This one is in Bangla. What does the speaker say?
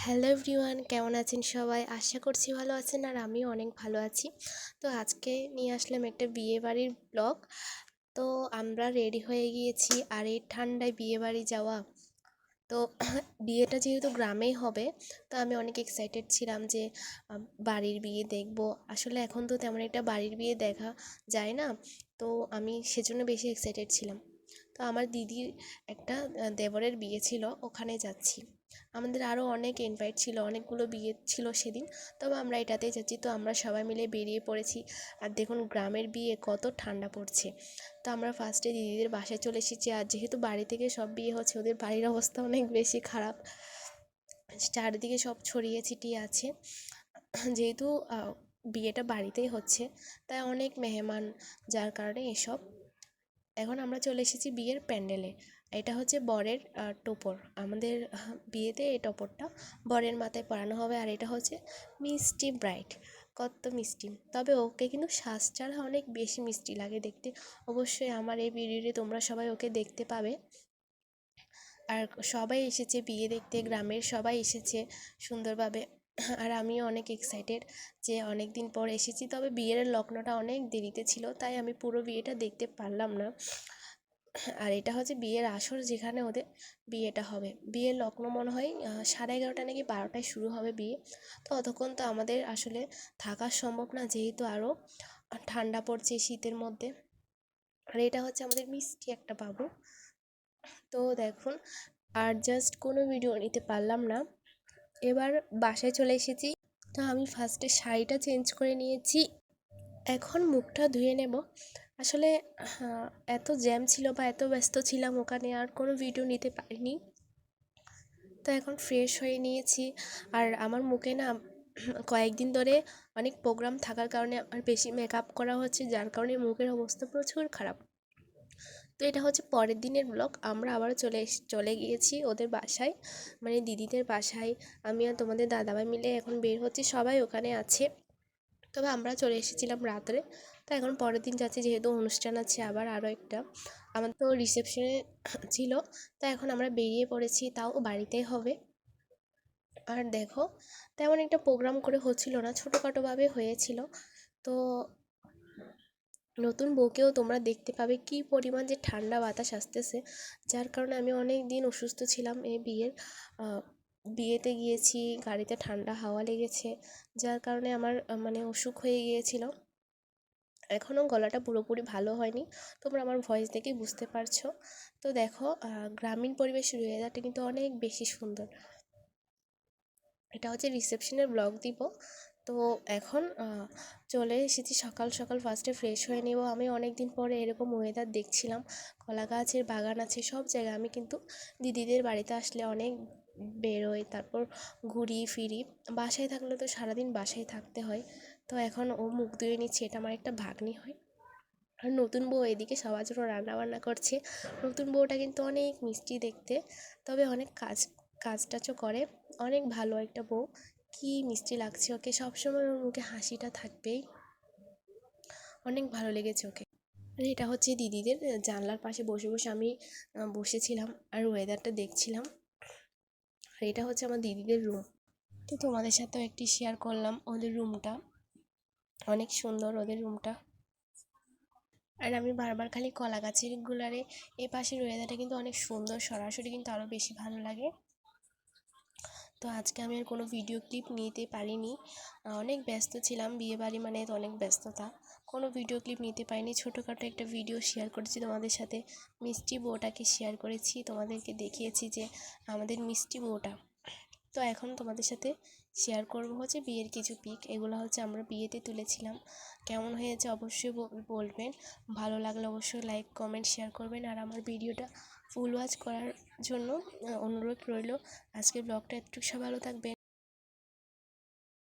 হ্যালো এভরিওয়ান, কেমন আছেন সবাই? আশা করছি ভালো আছেন আর আমিও অনেক ভালো আছি। তো আজকে নিয়ে আসলাম একটা বিয়েবাড়ির ব্লগ। তো আমরা রেডি হয়ে গিয়েছি আর এই ঠান্ডায় বিয়েবাড়ি যাওয়া। তো বিয়েটা যেহেতু গ্রামেই হবে, তো আমি অনেক এক্সাইটেড ছিলাম যে বাড়ির বিয়ে দেখব। আসলে এখন তো তেমন একটা বাড়ির বিয়ে দেখা যায় না, তো আমি সেজন্য বেশি এক্সাইটেড ছিলাম। তো আমার দিদির একটা দেবরের বিয়ে ছিল, ওখানে যাচ্ছি। আমাদের আরও অনেক ইনভাইট ছিল, অনেকগুলো বিয়ে ছিল সেদিন, তবে আমরা এটাতেই যাচ্ছি। তো আমরা সবাই মিলে বেরিয়ে পড়েছি। আর দেখুন গ্রামের বিয়ে কত ঠান্ডা পড়ছে। তো আমরা ফার্স্টে দিদিদের বাসায় চলে এসেছি, আর যেহেতু বাড়ি থেকে সব বিয়ে হচ্ছে, ওদের বাড়ির অবস্থা অনেক বেশি খারাপ, চারিদিকে সব ছড়িয়ে ছিটিয়ে আছে। যেহেতু বিয়েটা বাড়িতেই হচ্ছে, তাই অনেক মেহমান, যার কারণে এসব। এখন আমরা চলে এসেছি বিয়ের প্যান্ডেলে। এটা হচ্ছে বরের টোপর। আমাদের বিয়েতে এই টোপরটা বরের মাথায় পরানো হবে। আর এটা হচ্ছে মিষ্টি ব্রাইড, কত মিষ্টি। তবে ওকে কিন্তু সাজ ছাড়া অনেক বেশি মিষ্টি লাগে দেখতে। অবশ্যই আমার এই ভিডিওতে তোমরা সবাই ওকে দেখতে পাবে। আর সবাই এসেছে বিয়ে দেখতে, গ্রামের সবাই এসেছে সুন্দরভাবে। আর আমিও অনেক এক্সাইটেড যে অনেক দিন পর এসেছি। তবে বিয়ের লগ্নটা অনেক দেরিতে ছিল, তাই আমি পুরো বিয়েটা দেখতে পারলাম না। আর এটা হচ্ছে বিয়ের আসর, যেখানে ওদের বিয়েটা হবে। বিয়ের লগ্ন মনে হয় 11:30 নাকি 12টায় শুরু হবে বিয়ে। তো অতক্ষণ তো আমাদের আসলে থাকা সম্ভব না, যেহেতু আরও ঠান্ডা পড়ছে শীতের মধ্যে। আর এটা হচ্ছে আমাদের মিষ্টি একটা বাবু। তো দেখুন, আর জাস্ট কোনো ভিডিও নিতে পারলাম না। এবার বাসায় চলে এসেছি। তো আমি ফার্স্টে শাড়িটা চেঞ্জ করে নিয়েছি, এখন মুখটা ধুয়ে নেব। আসলে এত জ্যাম ছিল বা এত ব্যস্ত ছিলাম ওখানে, আর কোনো ভিডিও নিতে পারিনি। তো এখন ফ্রেশ হয়ে নিয়েছি। আর আমার মুখে না কয়েকদিন ধরে অনেক প্রোগ্রাম থাকার কারণে আমার বেশি মেকআপ করা হচ্ছে, যার কারণে মুখের অবস্থা প্রচুর খারাপ। তো এটা হচ্ছে পরের দিনের ব্লগ। আমরা আবারও চলে গিয়েছি ওদের বাসায়, মানে দিদিদের বাসায়। আমি আর তোমাদের দাদাভাই মিলে এখন বের হচ্ছি, সবাই ওখানে আছে। তবে আমরা চলে এসেছিলাম রাত্রে। তো এখন পরের দিন যাচ্ছি, যেহেতু অনুষ্ঠান আছে আবার আরও একটা। আমাদের তো রিসেপশনে ছিল, তো এখন আমরা বেরিয়ে পড়েছি, তাও বাড়িতেই হবে। আর দেখো, তেমন একটা প্রোগ্রাম করে হচ্ছিল না, ছোটোখাটোভাবে হয়েছিল। তো নতুন বউকেও তোমরা দেখতে পাবে কী পরিমাণ যে ঠান্ডা বাতাস আসতেছে, যার কারণে আমি অনেক দিন অসুস্থ ছিলাম। এই বিয়েতে গিয়েছি, গাড়িতে ঠান্ডা হাওয়া লেগেছে, যার কারণে আমার মানে অসুখ হয়ে গিয়েছিল। এখনও গলাটা পুরোপুরি ভালো হয়নি, তোমরা আমার ভয়েস দেখেই বুঝতে পারছো। তো দেখো, গ্রামীণ পরিবেশের ওয়েদারটা কিন্তু অনেক বেশি সুন্দর। এটা হচ্ছে রিসেপশনের ব্লগ দিব। তো এখন চলে এসেছি সকাল সকাল, ফার্স্টে ফ্রেশ হয়ে নেব। আমি অনেক দিন পরে এরকম ওয়েদার দেখছিলাম, কলা গাছের বাগান আছে সব জায়গায়। আমি কিন্তু দিদিদের বাড়িতে আসলে অনেক বেরোই, তারপর ঘুরি ফিরি। বাসায় থাকলে তো সারাদিন বাসায় থাকতে হয়। তো এখন ও মুখ ধুয়ে নিচ্ছে, এটা আমার একটা ভাগ্নি হয়। আর নতুন বউ এদিকে সবার জন্য রান্নাবান্না করছে। নতুন বউটা কিন্তু অনেক মিষ্টি দেখতে, তবে অনেক কাজ টাজও করে। অনেক ভালো একটা বউ, কি মিষ্টি লাগছে ওকে, সবসময় ওর মুখে হাসিটা থাকবেই। অনেক ভালো লেগেছে ওকে। আর এটা হচ্ছে দিদিদের জানলার পাশে বসে বসে আমি বসেছিলাম আর ওয়েদারটা দেখছিলাম। আর এটা হচ্ছে আমার দিদিদের রুম। তো তোমাদের সাথেও একটি শেয়ার করলাম ওদের রুমটা, অনেক সুন্দর ওদের রুমটা। আর আমি বারবার খালি কলা গাছের গুলারে, এ পাশের ওয়েদারটা কিন্তু অনেক সুন্দর, সরাসরি কিন্তু আরও বেশি ভালো লাগে। তো আজকে আমি আর কোনো ভিডিও ক্লিপ নিতে পারিনি, অনেক ব্যস্ত ছিলাম। বিয়েবাড়ি মানে তো অনেক ব্যস্ততা, কোনো ভিডিও ক্লিপ নিতে পারিনি। ছোটোখাটো একটা ভিডিও শেয়ার করেছি তোমাদের সাথে, মিষ্টি বউটাকে শেয়ার করেছি, তোমাদেরকে দেখিয়েছি যে আমাদের মিষ্টি বউটা। তো এখন তোমাদের সাথে শেয়ার করবো হচ্ছে বিয়ের কিছু পিক। এগুলো হচ্ছে আমরা বিয়েতে তুলেছিলাম। কেমন হয়েছে অবশ্যই বলবেন। ভালো লাগলে অবশ্যই লাইক কমেন্ট শেয়ার করবেন, আর আমার ভিডিওটা ফুল ওয়াচ করার জন্য অনুরোধ রইল। আজকের ব্লগটা একটু ভালো থাকবেন।